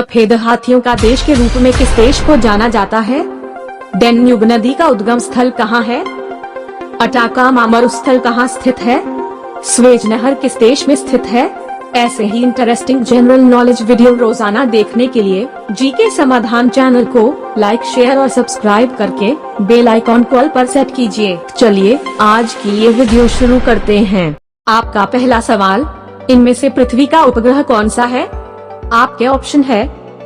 सफेद हाथियों का देश के रूप में किस देश को जाना जाता है? डैन्यूब नदी का उद्गम स्थल कहाँ है? अटाकामा मरुस्थल कहाँ स्थित है? स्वेज नहर किस देश में स्थित है? ऐसे ही इंटरेस्टिंग जनरल नॉलेज वीडियो रोजाना देखने के लिए जीके समाधान चैनल को लाइक, शेयर और सब्सक्राइब करके बेल आइकॉन को ऑल पर सेट कीजिए। चलिए आज की ये वीडियो शुरू करते हैं। आपका पहला सवाल, इनमें से पृथ्वी का उपग्रह कौन सा है? आपके ऑप्शन है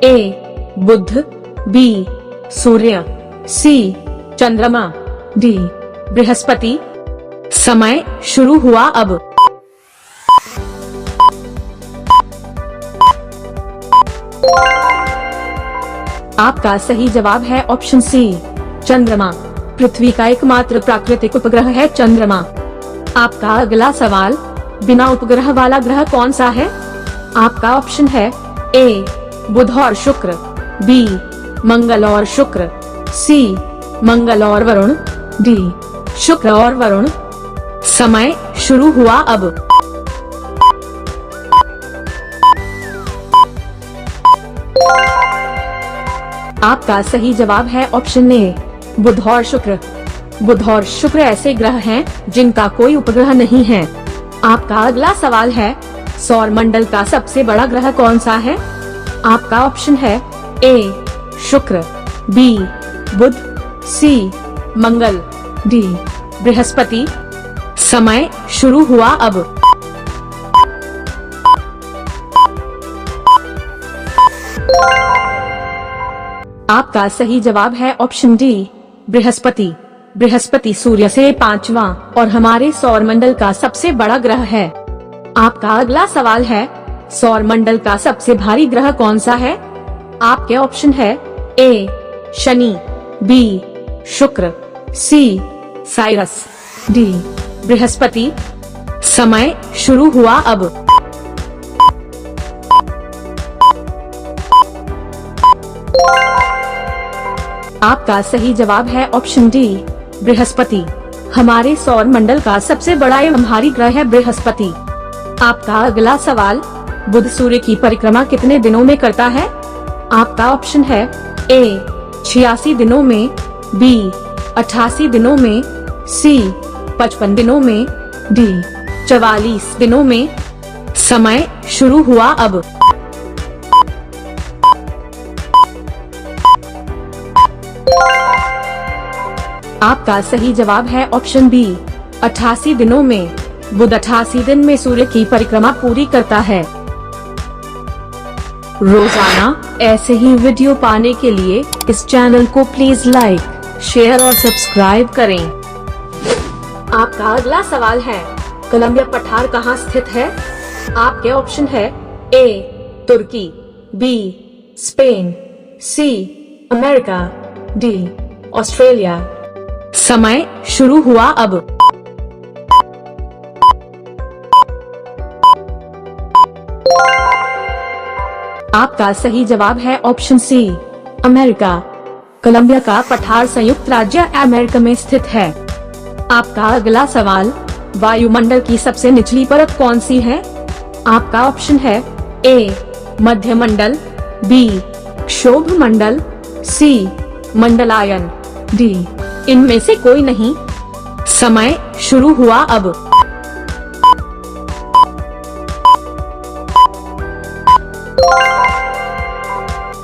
ए बुध, बी सूर्य, सी चंद्रमा, डी बृहस्पति। समय शुरू हुआ अब। आपका सही जवाब है ऑप्शन सी चंद्रमा। पृथ्वी का एकमात्र प्राकृतिक उपग्रह है चंद्रमा। आपका अगला सवाल, बिना उपग्रह वाला ग्रह कौन सा है? आपका ऑप्शन है ए बुध और शुक्र, बी मंगल और शुक्र, सी मंगल और वरुण, डी शुक्र और वरुण। समय शुरू हुआ अब। आपका सही जवाब है ऑप्शन ए बुध और शुक्र। बुध और शुक्र ऐसे ग्रह हैं जिनका कोई उपग्रह नहीं है। आपका अगला सवाल है, सौर मंडल का सबसे बड़ा ग्रह कौन सा है? आपका ऑप्शन है ए शुक्र, बी बुध, सी मंगल, डी बृहस्पति। समय शुरू हुआ अब। आपका सही जवाब है ऑप्शन डी बृहस्पति। बृहस्पति सूर्य से पांचवा और हमारे सौर मंडल का सबसे बड़ा ग्रह है। आपका अगला सवाल है, सौर मंडल का सबसे भारी ग्रह कौन सा है? आपके ऑप्शन है ए शनि, बी शुक्र, सी साइरस, डी बृहस्पति। समय शुरू हुआ अब। आपका सही जवाब है ऑप्शन डी बृहस्पति। हमारे सौर मंडल का सबसे बड़ा एवं भारी ग्रह है बृहस्पति। आपका अगला सवाल, बुध सूर्य की परिक्रमा कितने दिनों में करता है? आपका ऑप्शन है ए 86 दिनों में, बी 88 दिनों में, सी 55 दिनों में, डी 44 दिनों में। समय शुरू हुआ अब। आपका सही जवाब है ऑप्शन बी 88 दिनों में। बुध 88 दिन में सूर्य की परिक्रमा पूरी करता है। रोजाना ऐसे ही वीडियो पाने के लिए इस चैनल को प्लीज लाइक, शेयर और सब्सक्राइब करें। आपका अगला सवाल है, कोलंबिया पठार कहाँ स्थित है? आपके ऑप्शन है ए तुर्की, B Spain, C America, D Australia. समय शुरू हुआ अब। आपका सही जवाब है ऑप्शन सी अमेरिका। कोलंबिया का पठार संयुक्त राज्य अमेरिका में स्थित है। आपका अगला सवाल, वायुमंडल की सबसे निचली परत कौन सी है? आपका ऑप्शन है ए मध्य मंडल, बी क्षोभ मंडल, सी मंडलायन, डी इनमें से कोई नहीं। समय शुरू हुआ अब।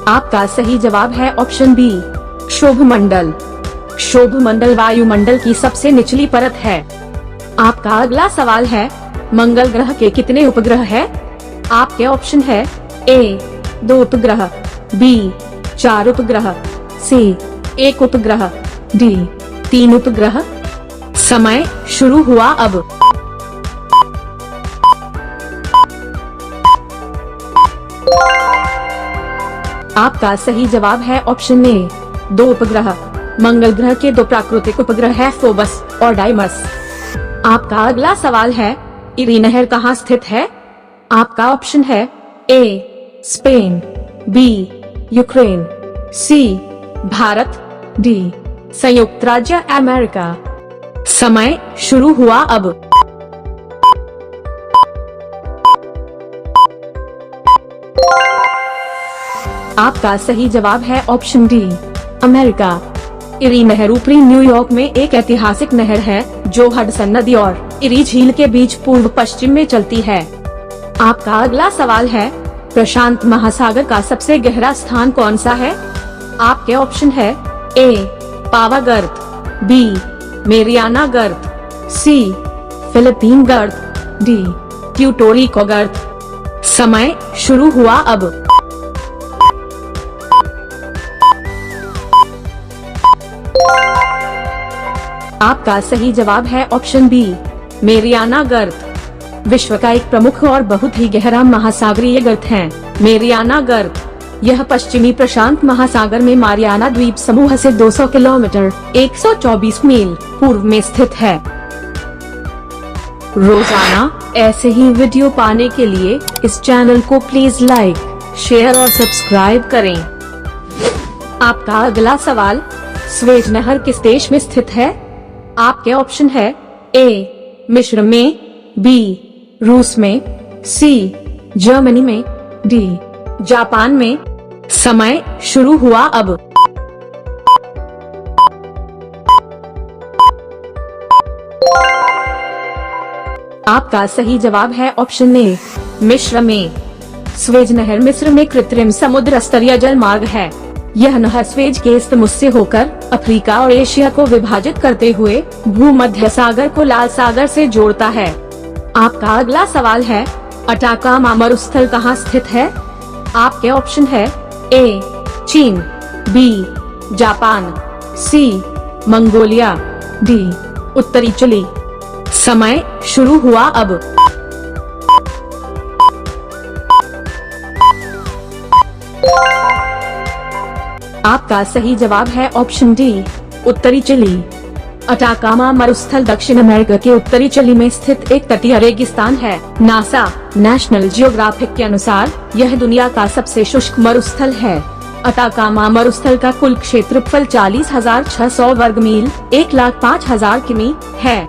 आपका सही जवाब है ऑप्शन बी क्षोभ मंडल। क्षोभ मंडल वायुमंडल की सबसे निचली परत है। आपका अगला सवाल है, मंगल ग्रह के कितने उपग्रह हैं? आपके ऑप्शन है ए 2 उपग्रह, बी 4 उपग्रह, सी 1 उपग्रह, डी 3 उपग्रह। समय शुरू हुआ अब। आपका सही जवाब है ऑप्शन ए 2 उपग्रह। मंगल ग्रह के 2 प्राकृतिक उपग्रह है फोबस और डाइमस। आपका अगला सवाल है, इरी नहर कहाँ स्थित है? आपका ऑप्शन है A Spain, B Ukraine, C Bharat, D संयुक्त राज्य अमेरिका। समय शुरू हुआ अब। आपका सही जवाब है ऑप्शन डी, अमेरिका। इरी नहर ऊपरी न्यूयॉर्क में एक ऐतिहासिक नहर है जो हडसन नदी और इरी झील के बीच पूर्व पश्चिम में चलती है। आपका अगला सवाल है, प्रशांत महासागर का सबसे गहरा स्थान कौन सा है? आपके ऑप्शन है ए, पावागर्त, बी, मेरियाना गर्त, सी, फिलिपीन गर्त, डी, ट्यूटोरिको गर्त। समय शुरू हुआ अब। आपका सही जवाब है ऑप्शन बी, मेरियाना गर्त। विश्व का एक प्रमुख और बहुत ही गहरा महासागरीय गर्त है मेरियाना गर्त। यह पश्चिमी प्रशांत महासागर में मारियाना द्वीप समूह से 200 किलोमीटर 124 मील पूर्व में स्थित है। रोजाना ऐसे ही वीडियो पाने के लिए इस चैनल को प्लीज लाइक, शेयर और सब्सक्राइब करें। आपका अगला सवाल, स्वेज नहर किस देश में स्थित है? आपके ऑप्शन है ए, मिस्र में, बी, रूस में, सी, जर्मनी में, डी, जापान में। समय शुरू हुआ अब। आपका सही जवाब है ऑप्शन ए, मिस्र में। स्वेज नहर मिस्र में कृत्रिम समुद्र स्तरीय जल मार्ग है। यह नहर स्वेज के इस्थमुस से होकर अफ्रीका और एशिया को विभाजित करते हुए भूमध्य सागर को लाल सागर से जोड़ता है। आपका अगला सवाल है, अटाकामा मरुस्थल कहाँ स्थित है? आपके ऑप्शन है ए, चीन, बी, जापान, सी, मंगोलिया, डी, उत्तरी चिली। समय शुरू हुआ अब। आपका सही जवाब है ऑप्शन डी, उत्तरी चिली। अटाकामा मरुस्थल दक्षिण अमेरिका के उत्तरी चिली में स्थित एक तटीय रेगिस्तान है। नासा नेशनल जियोग्राफिक के अनुसार यह दुनिया का सबसे शुष्क मरुस्थल है। अटाकामा मरुस्थल का कुल क्षेत्रफल 40,600 वर्ग मील 1,05,000 किमी है।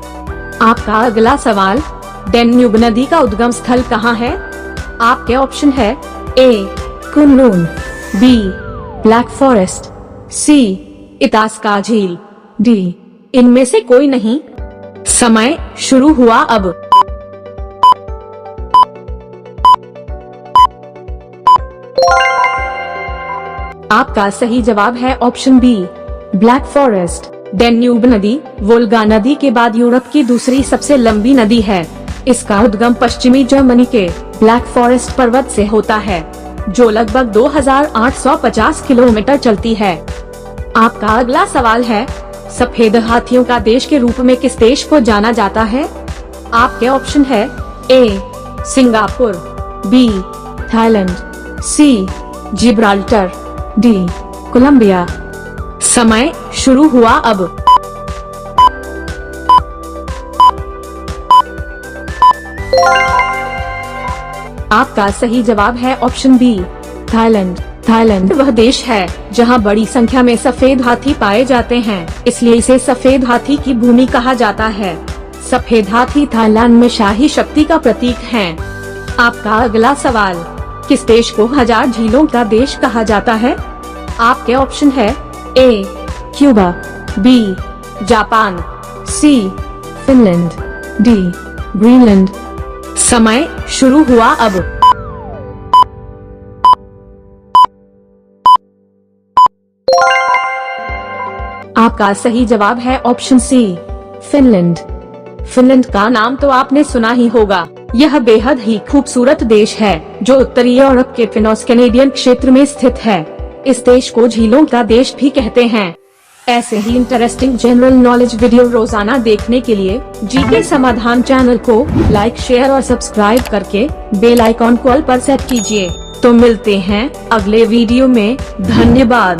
आपका अगला सवाल, डैन्यूब नदी का उद्गम स्थल कहाँ है? आपके ऑप्शन है ए, कुनलुन, बी, ब्लैक फॉरेस्ट, सी, इतास्का झील, डी, इनमें से कोई नहीं। समय शुरू हुआ अब। आपका सही जवाब है option B, black forest. Danube नदी वोल्गा नदी के बाद यूरोप की दूसरी सबसे लंबी नदी है। इसका उद्गम पश्चिमी जर्मनी के ब्लैक फॉरेस्ट पर्वत से होता है, जो लगभग 2,850 किलोमीटर चलती है। आपका अगला सवाल है, सफेद हाथियों का देश के रूप में किस देश को जाना जाता है? आपके ऑप्शन है ए, सिंगापुर, बी, थाईलैंड, सी, जिब्राल्टर, डी, कोलंबिया। समय शुरू हुआ अब। आपका सही जवाब है ऑप्शन बी, थाईलैंड। थाईलैंड वह देश है जहां बड़ी संख्या में सफेद हाथी पाए जाते हैं, इसलिए इसे सफेद हाथी की भूमि कहा जाता है। सफेद हाथी थाईलैंड में शाही शक्ति का प्रतीक हैं। आपका अगला सवाल, किस देश को 1000 झीलों का देश कहा जाता है? आपके ऑप्शन है ए, क्यूबा, बी, जापान, सी, फिनलैंड, डी, ग्रीनलैंड। समय शुरू हुआ अब। आपका सही जवाब है ऑप्शन सी, फिनलैंड। फिनलैंड का नाम तो आपने सुना ही होगा। यह बेहद ही खूबसूरत देश है जो उत्तरी यूरोप के फिनोस कैनेडियन क्षेत्र में स्थित है। इस देश को झीलों का देश भी कहते हैं। ऐसे ही इंटरेस्टिंग जनरल नॉलेज वीडियो रोजाना देखने के लिए जीके समाधान चैनल को लाइक, शेयर और सब्सक्राइब करके बेल आइकॉन कॉल पर सेट कीजिए। तो मिलते हैं अगले वीडियो में। धन्यवाद।